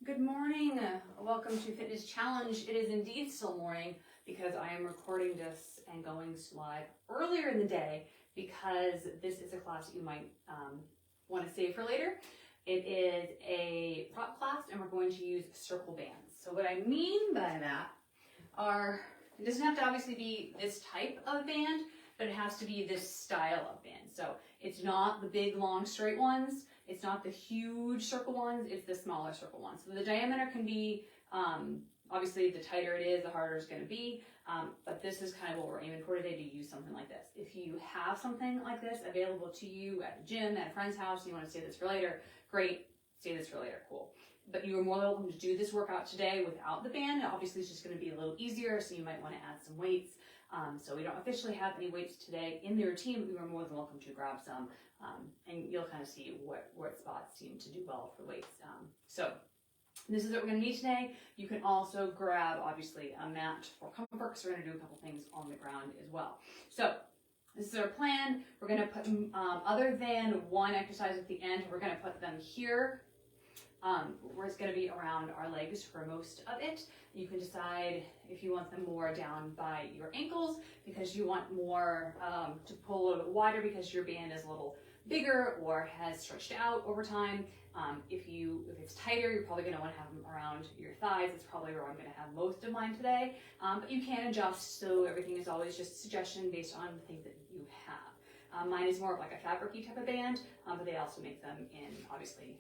Good morning. Welcome to Fitness Challenge. It is indeed still morning because I am recording this and going live earlier in the day because this is a class that you might want to save for later. It is a prop class and we're going to use circle bands. So what I mean by that are, it doesn't have to obviously be this type of band, but it has to be this style of band. So it's not the big, long, straight ones. It's not the huge circle ones. It's the smaller circle ones. So the diameter can be, obviously the tighter it is, the harder it's going to be. But this is kind of what we're aiming for today, to use something like this. If you have something like this available to you at the gym, at a friend's house, and you want to save this for later, great. Save this for later, cool. But you are more than welcome to do this workout today without the band. Obviously, it's just going to be a little easier, so you might want to add some weights. So we don't officially have any weights today in the routine, but you are more than welcome to grab some, and you'll kind of see what spots seem to do well for weights. So this is what we're going to need today. You can also grab, obviously, a mat for comfort, because we're going to do a couple things on the ground as well. So this is our plan. We're going to put, other than one exercise at the end, we're going to put them here. Where it's going to be around our legs for most of it. You can decide if you want them more down by your ankles because you want more to pull a little bit wider because your band is a little bigger or has stretched out over time. If it's tighter, you're probably going to want to have them around your thighs. That's probably where I'm going to have most of mine today. But you can adjust, so everything is always just a suggestion based on the things that you have. Mine is more of like a fabric-y type of band, but they also make them in, obviously,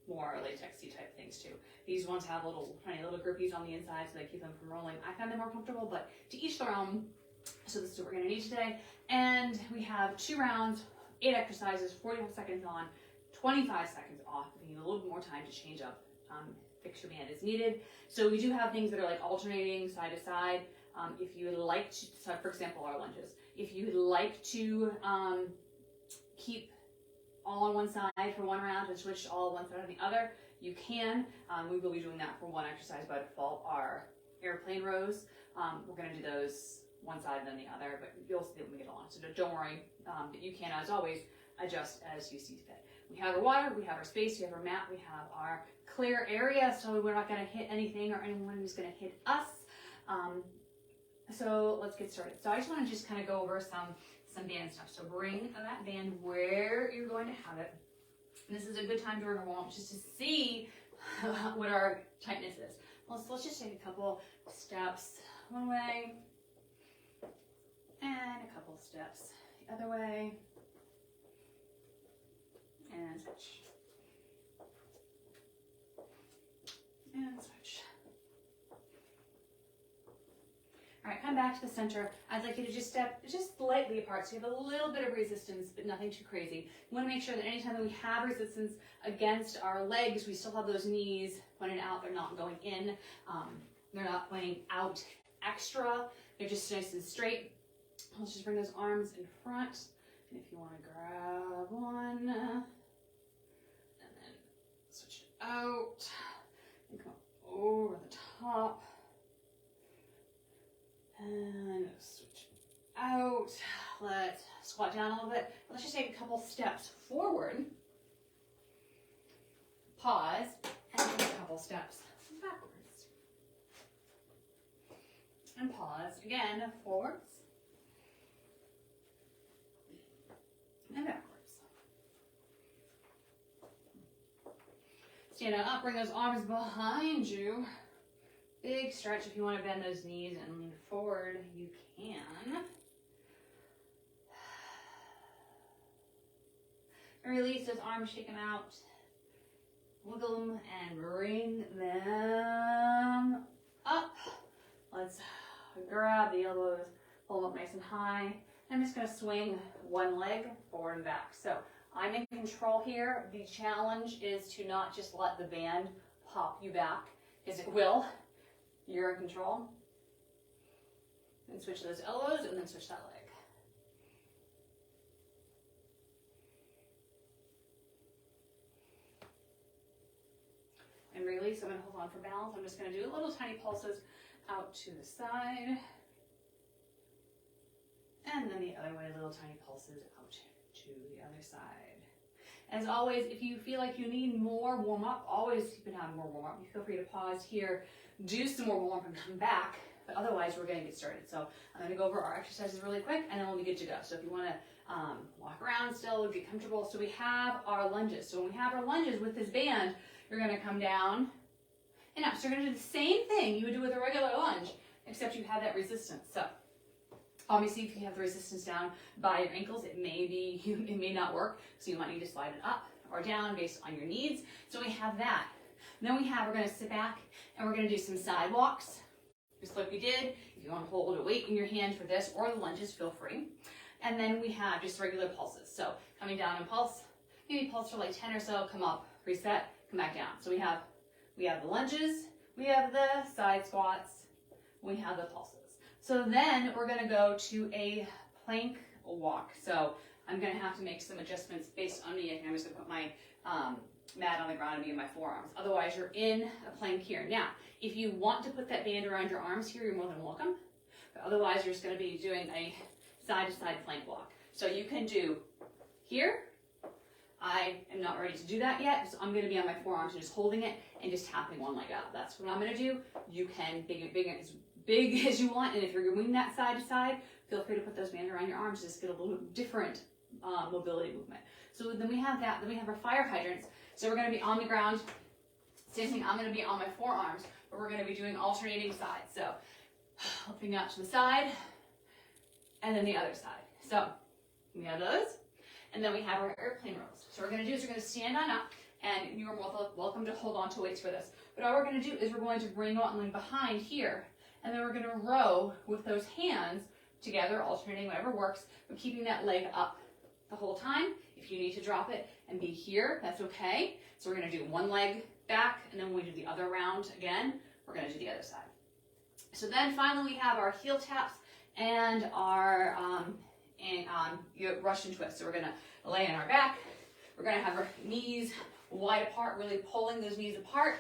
more latexy type things too. These ones have tiny little grippies on the inside, so they keep them from rolling. I find them more comfortable, but to each their own. So this is what we're going to need today. And we have 2 rounds, 8 exercises, 45 seconds on, 25 seconds off. We need a little bit more time to change up, fix your band as needed. So we do have things that are like alternating side to side. If you would like to, so for example, our lunges. If you would like to keep all on one side for one round and switch all one side on the other, you can. We will be doing that for one exercise by default, our airplane rows. We're going to do those one side and then the other, but you'll see when we get along. So don't worry, but you can, as always, adjust as you see fit. We have our water, we have our space, we have our mat, we have our clear area, so we're not going to hit anything or anyone is going to hit us. So let's get started. So I just want to just kind of go over some band stuff. So bring that band where you're going to have it. And this is a good time during our warm-up just to see what our tightness is. Let's just take a couple steps one way and a couple steps the other way and switch and switch. All right, come back to the center. I'd like you to just step just slightly apart so you have a little bit of resistance, but nothing too crazy. You want to make sure that anytime that we have resistance against our legs, we still have those knees pointed out. They're not going in. They're not pointing out extra. They're just nice and straight. Let's just bring those arms in front. And if you want to grab one, and then switch it out, and come over the top. And switch out. Let's squat down a little bit. Let's just take a couple steps forward. Pause. And take a couple steps backwards. And pause. Again, forwards. And backwards. Stand up. Bring those arms behind you. Big stretch. If you want to bend those knees and lean forward, you can. Release those arms, shake them out. Wiggle them and bring them up. Let's grab the elbows, pull them up nice and high. I'm just going to swing one leg forward and back. So I'm in control here. The challenge is to not just let the band pop you back, because it will. You're in control. And switch those elbows and then switch that leg. And release. I'm going to hold on for balance. I'm just going to do little tiny pulses out to the side. And then the other way, little tiny pulses out to the other side. As always, if you feel like you need more warm-up, always you can have more warm-up. You feel free to pause here, do some more warm-up and come back. But otherwise, we're going to get started. So I'm going to go over our exercises really quick, and then we'll be good to go. So if you want to walk around still, get comfortable. So we have our lunges. So when we have our lunges with this band, you're going to come down and up. So you're going to do the same thing you would do with a regular lunge, except you have that resistance. So obviously, if you have the resistance down by your ankles, it may not work. So you might need to slide it up or down based on your needs. So we have that. And then we're going to sit back and we're going to do some side walks, just like we did. If you want to hold a weight in your hand for this or the lunges, feel free. And then we have just regular pulses. So coming down and pulse, maybe pulse for like 10 or so, come up, reset, come back down. So we have the lunges, we have the side squats, we have the pulses. So then we're going to go to a plank walk. So I'm going to have to make some adjustments based on me. I'm just going to put my mat on the ground and be in my forearms. Otherwise, you're in a plank here. Now, if you want to put that band around your arms here, you're more than welcome. But otherwise, you're just going to be doing a side-to-side plank walk. So you can do here. I am not ready to do that yet, so I'm going to be on my forearms and just holding it and just tapping one leg out. That's what I'm going to do. You can as big as you want, and if you're doing that side to side, feel free to put those bands around your arms. Just get a little different mobility movement. So then we have that. Then we have our fire hydrants. So we're going to be on the ground. Same thing. I'm going to be on my forearms, but we're going to be doing alternating sides. So flipping out to the side, and then the other side. So we have those, and then we have our airplane rows. So what we're going to do is we're going to stand on up, and you're welcome to hold on to weights for this. But all we're going to do is we're going to bring one leg behind here, and then we're going to row with those hands together, alternating whatever works, but keeping that leg up the whole time. If you need to drop it and be here, that's okay. So we're going to do one leg back, and then when we do the other round again, we're going to do the other side. So then finally we have our heel taps and our Russian twist. So we're going to lay on our back. We're going to have our knees wide apart, really pulling those knees apart.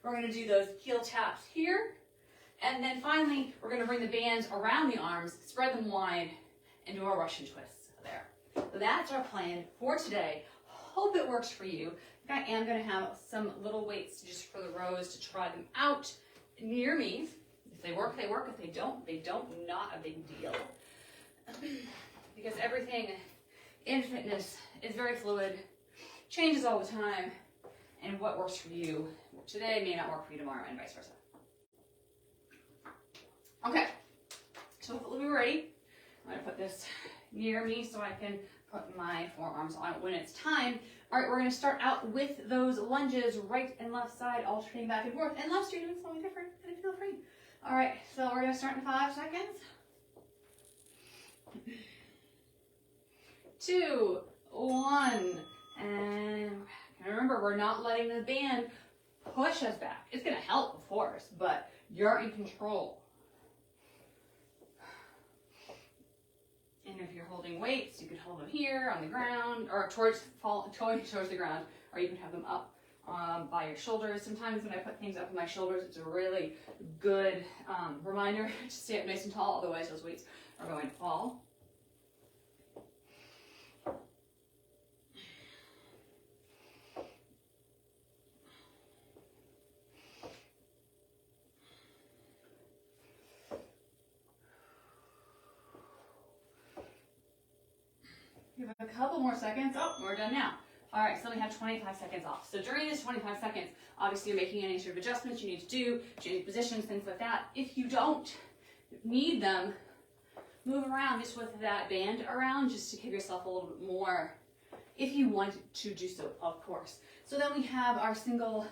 We're going to do those heel taps here. And then finally, we're going to bring the bands around the arms, spread them wide, and do our Russian twists there. So that's our plan for today. Hope it works for you. I am going to have some little weights just for the rows to try them out near me. If they work, they work. If they don't, not a big deal. Because everything in fitness is very fluid, changes all the time, and what works for you today may not work for you tomorrow, and vice versa. Okay, so hopefully we're ready. I'm going to put this near me so I can put my forearms on it when it's time. All right, we're going to start out with those lunges, right and left side, alternating back and forth. And unless you're doing something different, then feel free. All right, so we're going to start in 5 seconds. 2, 1, and remember, we're not letting the band push us back. It's going to help, of course, but you're in control. And if you're holding weights, you could hold them here on the ground, or towards the ground, or you can have them up by your shoulders. Sometimes when I put things up on my shoulders, it's a really good reminder to stay up nice and tall, otherwise those weights are going to fall. We have a couple more seconds. Oh, we're done now. All right, so we have 25 seconds off. So during this 25 seconds, obviously you're making any sort of adjustments you need to do, changing positions, things like that. If you don't need them, move around just with that band around just to give yourself a little bit more, if you want to do so, of course. So then we have our single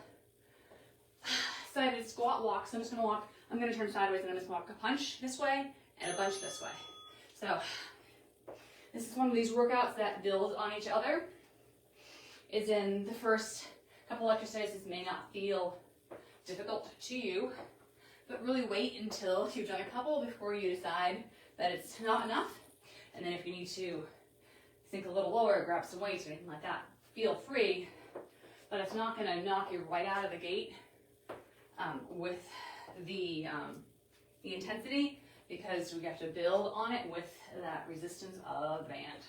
sided squat walk. So I'm just going to walk, I'm going to turn sideways and I'm just going to walk a punch this way and a bunch this way. So this is one of these workouts that build on each other. It's in the first couple exercises may not feel difficult to you, but really wait until you've done a couple before you decide that it's not enough. And then if you need to sink a little lower, grab some weights or anything like that, feel free, but it's not going to knock you right out of the gate with the intensity, because we have to build on it with that resistance of the band.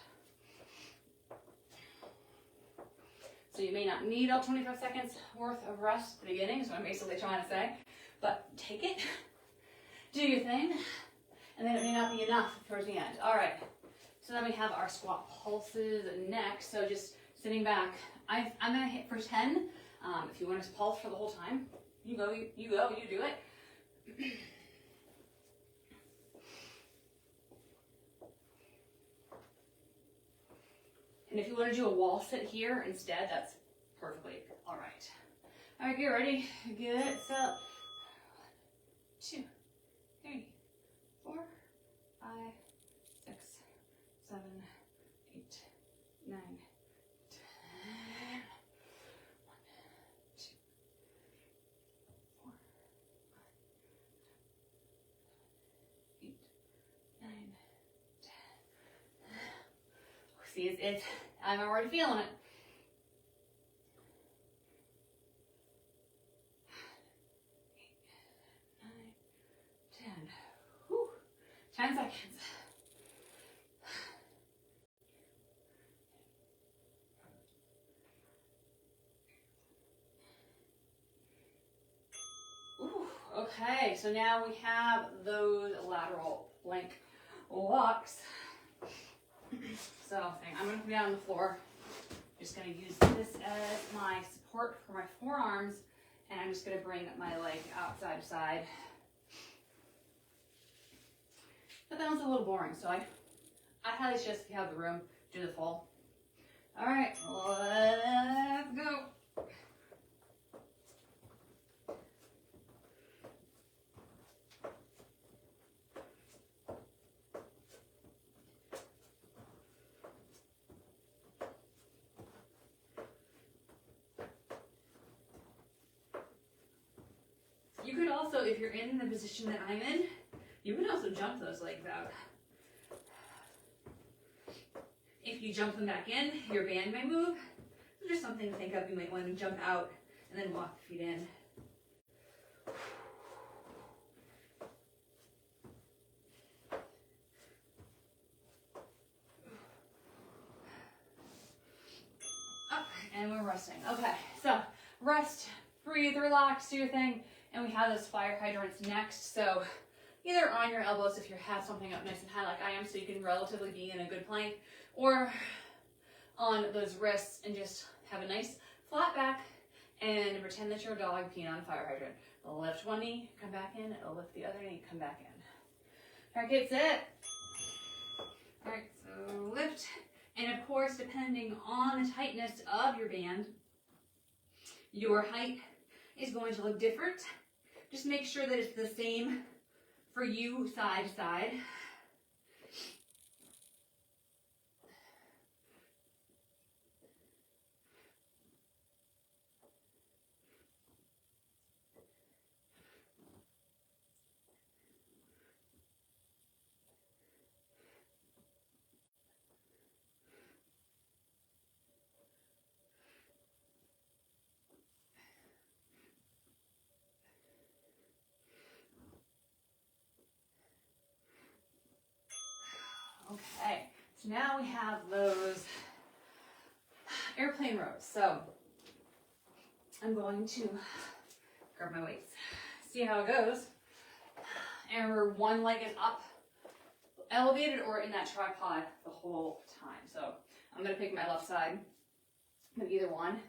So you may not need all 25 seconds worth of rest at the beginning, is what I'm basically trying to say. But take it, do your thing, and then it may not be enough towards the end. All right, so then we have our squat pulses next. So just sitting back, I'm gonna hit for 10. If you want to pulse for the whole time, you do it. And if you want to do a wall sit here instead, that's perfectly all right. All right, get ready, get set. 1, 2, 3, 4, 5, 6, 7, 8, 9, 10. 1, 2, 4, 5, 8, 9, 10. See, it's I'm already feeling it. 8, 9, 10. Whew. 10 seconds. Ooh, okay, so now we have those lateral plank walks. So I'm going to put it down on the floor. Just going to use this as my support for my forearms, and I'm just going to bring my leg outside to side. But that one's a little boring, so I highly suggest if you have the room, do the full. All right, let's go. You could also, if you're in the position that I'm in, you can also jump those legs out. If you jump them back in, your band may move. So just something to think of. You might want to jump out and then walk the feet in. Up, and we're resting. Okay, so rest, breathe, relax, do your thing. And we have those fire hydrants next. So either on your elbows if you have something up nice and high like I am, so you can relatively be in a good plank, or on those wrists and just have a nice flat back and pretend that you're a dog peeing on a fire hydrant. Lift one knee, come back in, lift the other knee, come back in. Okay, sit. All right, so lift. And of course, depending on the tightness of your band, your height is going to look different. Just make sure that it's the same for you side to side. Okay, so now we have those airplane rows. So I'm going to grab my weights, see how it goes. And where one leg is up, elevated, or in that tripod the whole time. So I'm going to pick my left side, but either one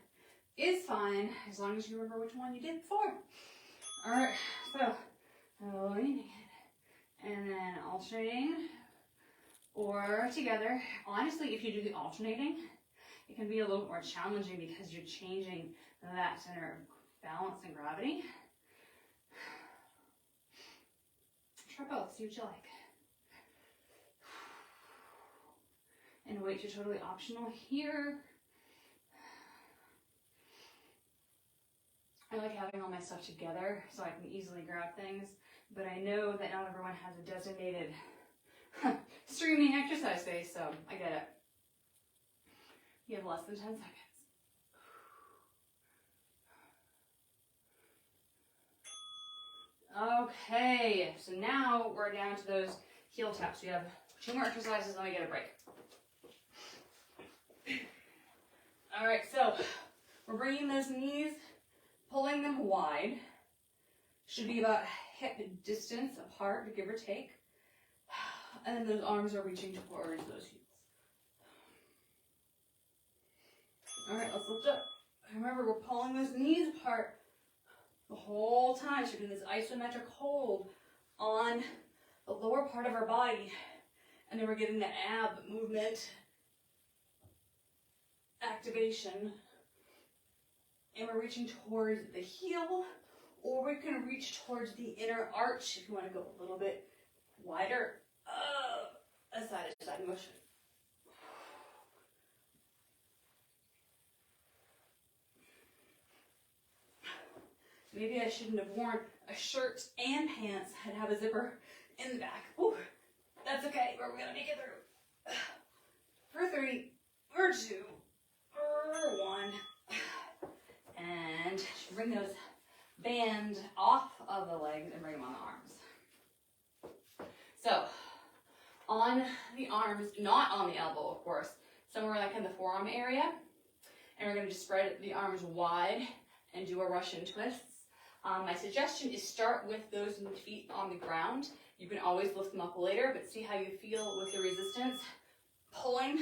is fine as long as you remember which one you did before. All right, so leaning and then alternating. Or together. Honestly, if you do the alternating, it can be a little more challenging because you're changing that center of balance and gravity. Try both, see what you like. And weights are totally optional here. I like having all my stuff together so I can easily grab things, but I know that not everyone has a designated streaming exercise space, so I get it. You have less than 10 seconds. Okay, so now we're down to those heel taps. We have 2 more exercises, then we get a break. All right, so We're bringing those knees, pulling them wide. Should be about hip distance apart, give or take. And then those arms are reaching towards those heels. All right, let's lift up. Remember, we're pulling those knees apart the whole time. So we're doing this isometric hold on the lower part of our body. And then we're getting the ab movement activation. And we're reaching towards the heel, or we can reach towards the inner arch if you want to go a little bit wider. A side-to-side motion. Maybe I shouldn't have worn a shirt and pants and have a zipper in the back. Ooh, that's okay. We're going to make it through. For 3, for 2, for 1. And bring those bands off of the legs and bring them on the arms. So, on the arms, not on the elbow, of course, somewhere like in the forearm area. And we're going to just spread the arms wide and do a Russian twist. My suggestion is start with those feet on the ground. You can always lift them up later, but see how you feel with the resistance. Pulling,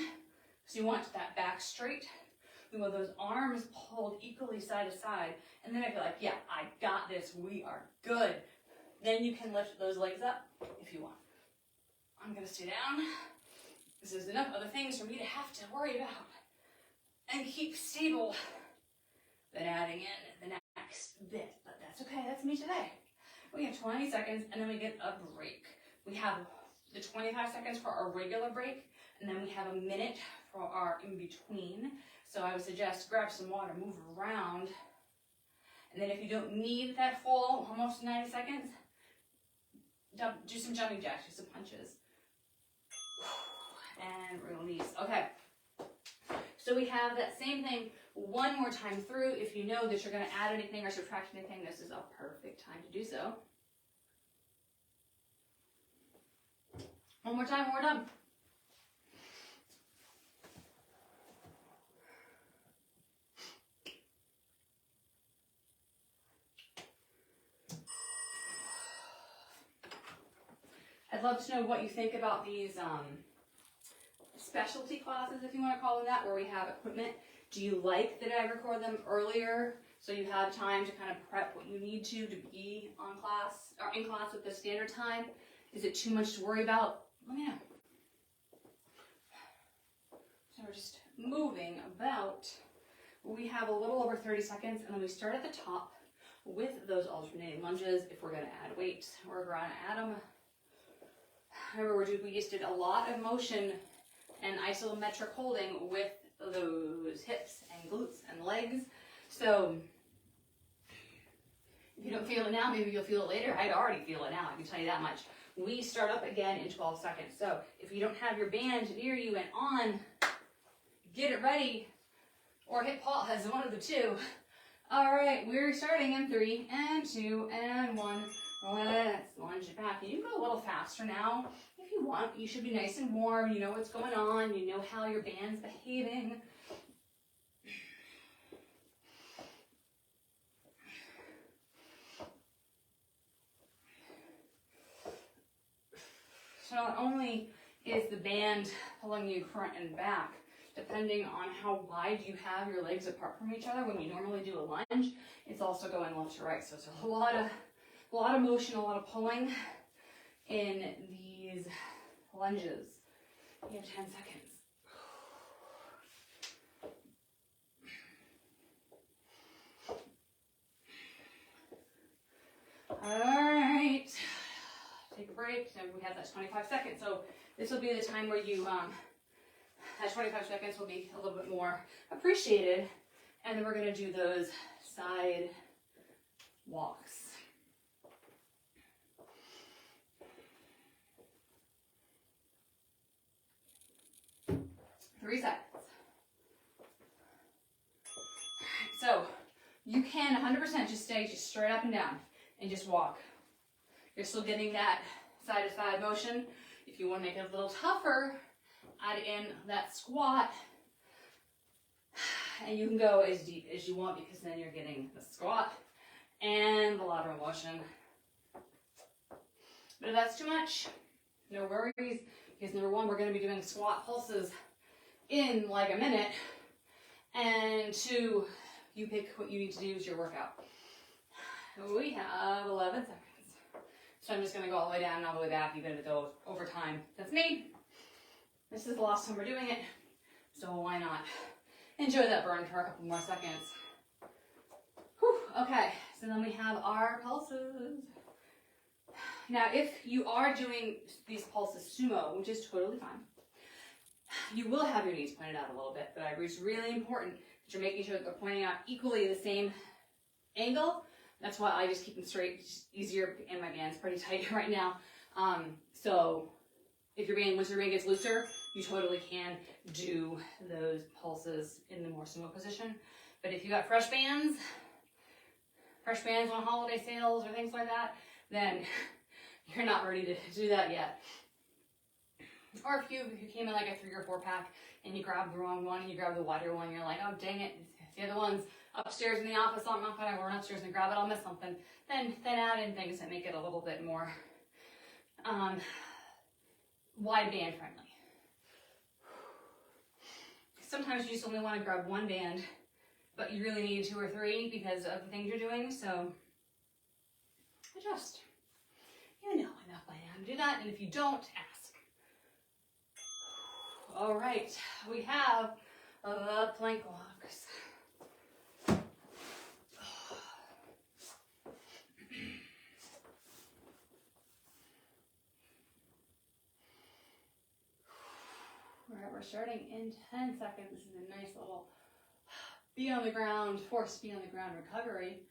so you want that back straight. We want those arms pulled equally side to side. And then I feel like, yeah, I got this. We are good. Then you can lift those legs up if you want. I'm going to stay down. This is enough other things for me to have to worry about and keep stable than adding in the next bit. But that's okay. That's me today. We have 20 seconds, and then we get a break. We have the 25 seconds for our regular break, and then we have a minute for our in-between. So I would suggest grab some water, move around, and then if you don't need that full, almost 90 seconds, do some jumping jacks, do some punches. And release. Okay. So we have that same thing one more time through. If you know that you're going to add anything or subtract anything, this is a perfect time to do so. One more time, we're done. I'd love to know what you think about these specialty classes, if you want to call them that, where we have equipment. Do you like that I record them earlier so you have time to kind of prep what you need to be on class or in class with the standard time? Is it too much to worry about? Let me know. So we're just moving about. We have a little over 30 seconds, and then we start at the top with those alternating lunges. If we're going to add weight, we're going to add them. Remember, we just did a lot of motion and isometric holding with those hips and glutes and legs. So if you don't feel it now, maybe you'll feel it later. I'd already feel it now, I can tell you that much. We start up again in 12 seconds. So if you don't have your band near you and on, get it ready or hit pause, one of the two. All right, we're starting in 3 and 2 and 1. Let's lunge it back. You can go a little faster now if you want. You should be nice and warm. You know what's going on. You know how your band's behaving. So not only is the band pulling you front and back, depending on how wide you have your legs apart from each other when you normally do a lunge, it's also going left to right. So it's a lot of motion, a lot of pulling in these lunges. You have 10 seconds. All right. Take a break. So we have that 25 seconds. So this will be the time where you, that 25 seconds will be a little bit more appreciated. And then we're going to do those side walks. 3 seconds. So you can 100% just stay just straight up and down and just walk. You're still getting that side to side motion. If you want to make it a little tougher, add in that squat. And you can go as deep as you want because then you're getting the squat and the lateral motion. But if that's too much, no worries, because number one, we're going to be doing squat pulses in like a minute, and two, you pick what you need to do as your workout. We have 11 seconds. So I'm just going to go all the way down and all the way back, even if it's over time. That's me. This is the last time we're doing it, so why not enjoy that burn for a couple more seconds. Whew. Okay, so then we have our pulses. Now, if you are doing these pulses sumo, which is totally fine, you will have your knees pointed out a little bit, but it's really important that you're making sure that they're pointing out equally the same angle. That's why I just keep them straight. It's just easier, and my band's pretty tight right now. So if once your band gets looser, you totally can do those pulses in the more sumo position. But if you got fresh bands on holiday sales or things like that, then you're not ready to do that yet. Or if you came in like a 3 or 4 pack and you grabbed the wrong one and you grabbed the wider one, you're like, oh dang it, the other one's upstairs in the office, I'm not gonna run upstairs and grab it, I'll miss something. Then add in things that make it a little bit more wide band friendly. Sometimes you just only want to grab one band, but you really need 2 or 3 because of the things you're doing, so adjust. You know enough by now to do that, and if you don't, ask. All right, we have plank walks. All right, we're starting in 10 seconds. This is a nice little be on the ground, forced be on the ground recovery.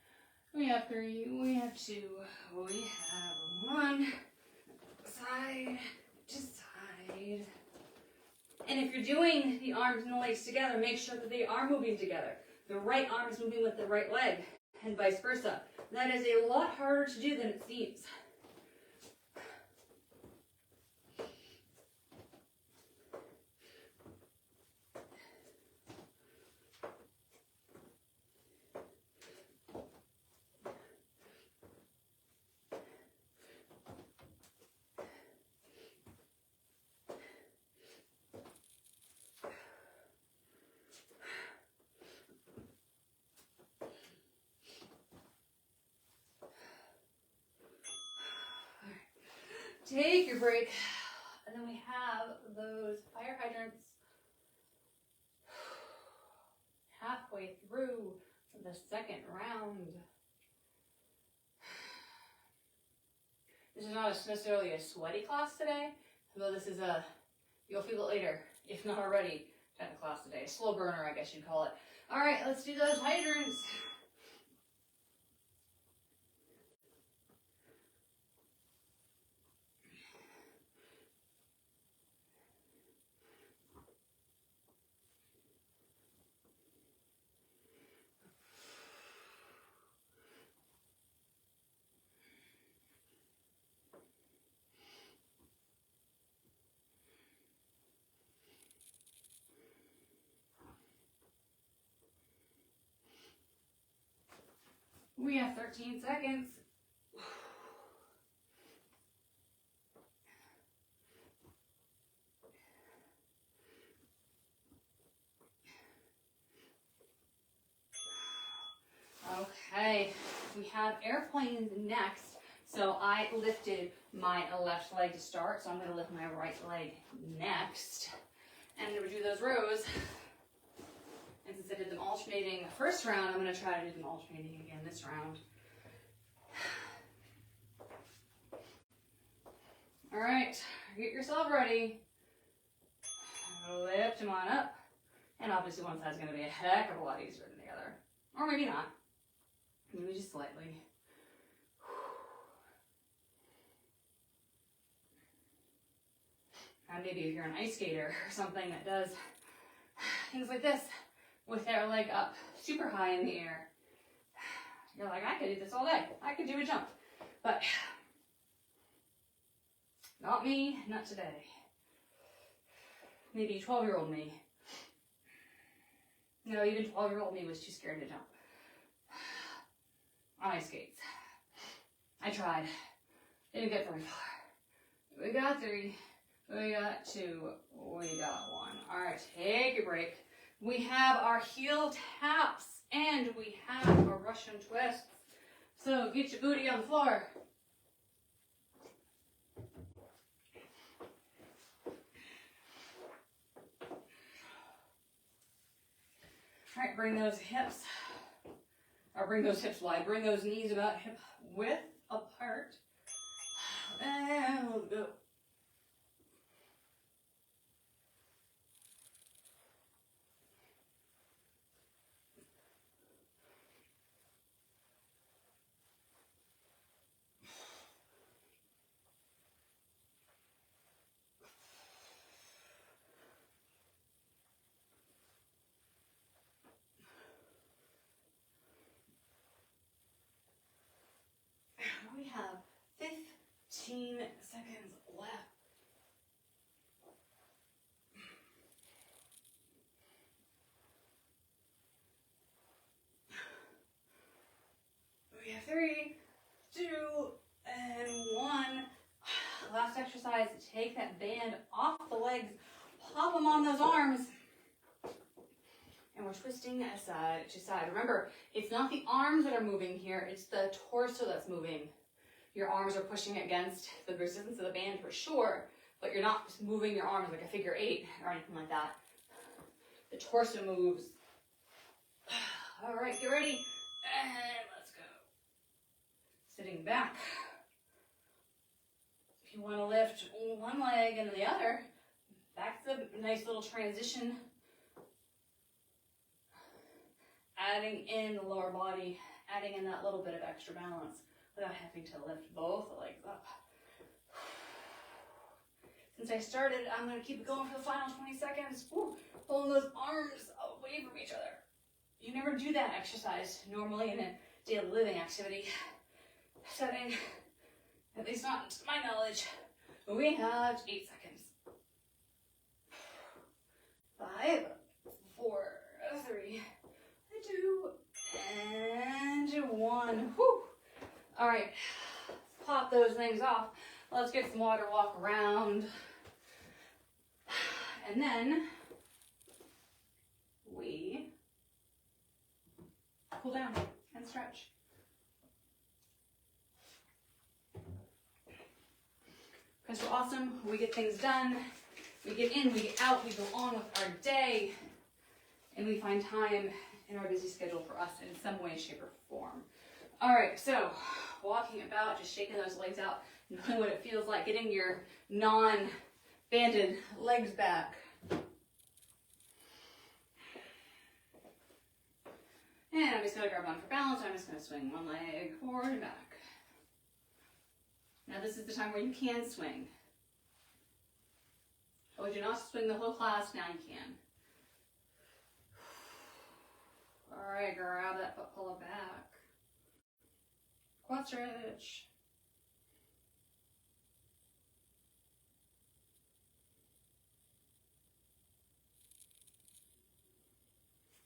We have 3, we have 2, we have 1, side to side. And if you're doing the arms and the legs together, make sure that they are moving together. The right arm is moving with the right leg, and vice versa. That is a lot harder to do than it seems. Take your break, and then we have those fire hydrants halfway through the second round. This is not necessarily a sweaty class today, though this is you'll feel it later, if not already, kind of class today. A slow burner, I guess you'd call it. All right, let's do those hydrants. We have 13 seconds. Okay, we have airplanes next. So I lifted my left leg to start, so I'm going to lift my right leg next. And I'm going to do those rows. And since I did them alternating the first round, I'm going to try to do them alternating again this round. All right, get yourself ready. Lift them on up. And obviously one side's going to be a heck of a lot easier than the other. Or maybe not. Maybe just slightly. And maybe if you're an ice skater or something that does things like this with their leg up super high in the air, you're like, I could do this all day. I could do a jump. But not me, not today. Maybe 12-year-old me. No, even 12-year-old me was too scared to jump on ice skates. I tried. Didn't get very far. We got 3. We got 2. We got 1. All right, take a break. We have our heel taps and we have our Russian twists. So get your booty on the floor. All right, bring those hips, or bring those hips wide. Bring those knees about hip width apart. And we'll go. We have 15 seconds left. We have 3, 2, and 1. Last exercise, take that band off the legs, pop them on those arms, and we're twisting side to side. Remember, it's not the arms that are moving here, it's the torso that's moving. Your arms are pushing against the resistance of the band for sure, but you're not moving your arms like a figure 8 or anything like that. The torso moves. All right, get ready, and let's go. Sitting back. If you want to lift one leg and the other, that's a nice little transition. Adding in the lower body, adding in that little bit of extra balance without having to lift both legs up. Since I started, I'm going to keep it going for the final 20 seconds. Woo, pulling those arms away from each other. You never do that exercise normally in a daily living activity setting, at least not to my knowledge. We have 8 seconds. 5, 4, 3, 2, and 1. Whew. All right, pop those things off. Let's get some water, walk around. And then we cool down and stretch. Because we're awesome, we get things done, we get in, we get out, we go on with our day, and we find time in our busy schedule for us in some way, shape, or form. All right, so walking about, just shaking those legs out, knowing what it feels like, getting your non-banded legs back. And I'm just going to grab one for balance. I'm just going to swing one leg forward and back. Now this is the time where you can swing. Told you not to swing the whole class, now you can. All right, grab that foot, pull it back. Quad stretch.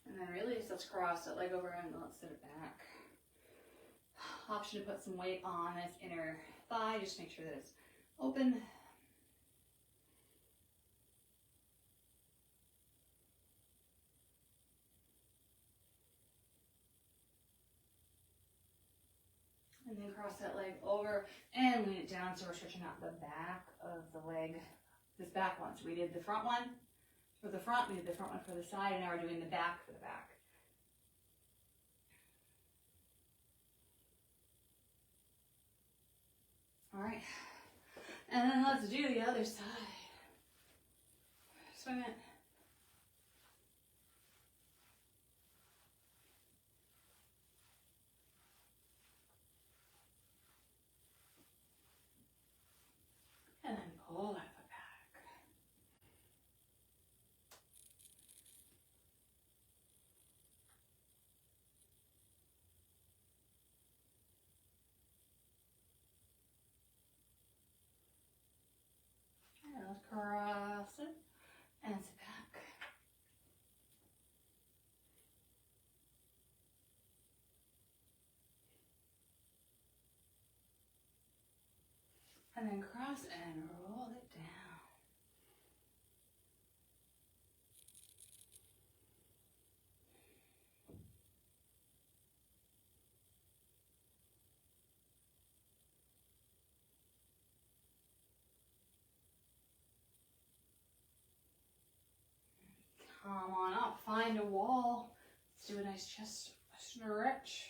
And then release, let's cross that leg over and let's sit it back. Option to put some weight on this inner thigh, just make sure that it's open. And then cross that leg over and lean it down so we're stretching out the back of the leg. This back one. So we did the front one for the front, we did the front one for the side, and now we're doing the back for the back. All right. And then let's do the other side. Swing it. And then pull that foot back. And let's cross it and sit back. and cross and roll it down. Come on up, find a wall. Let's do a nice chest stretch.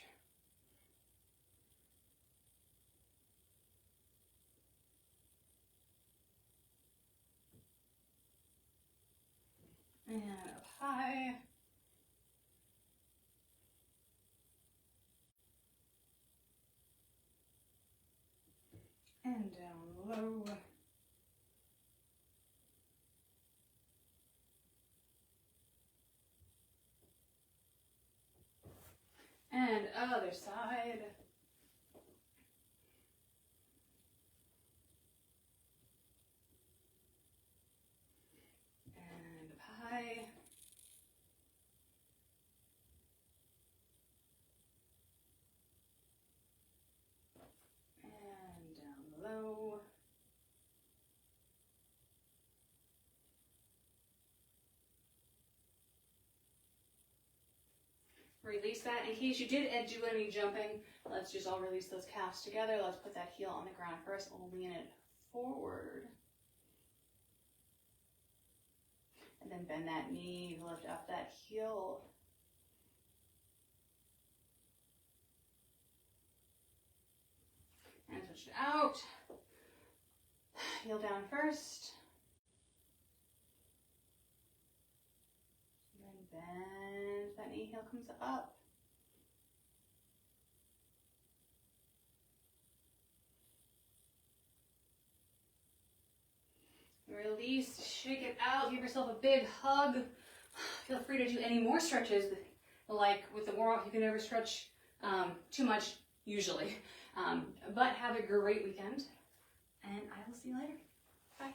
And up high. And down low. And other side. And up high. And down low. Release that. In case you did do any jumping, let's just all release those calves together. Let's put that heel on the ground first. We'll lean it forward. And then bend that knee, lift up that heel. And switch it out. Heel down first. And then bend that knee, heel comes up. Release, shake it out, give yourself a big hug. Feel free to do any more stretches. Like with the warm-up, you can never stretch too much, usually. But have a great weekend, and I will see you later. Bye.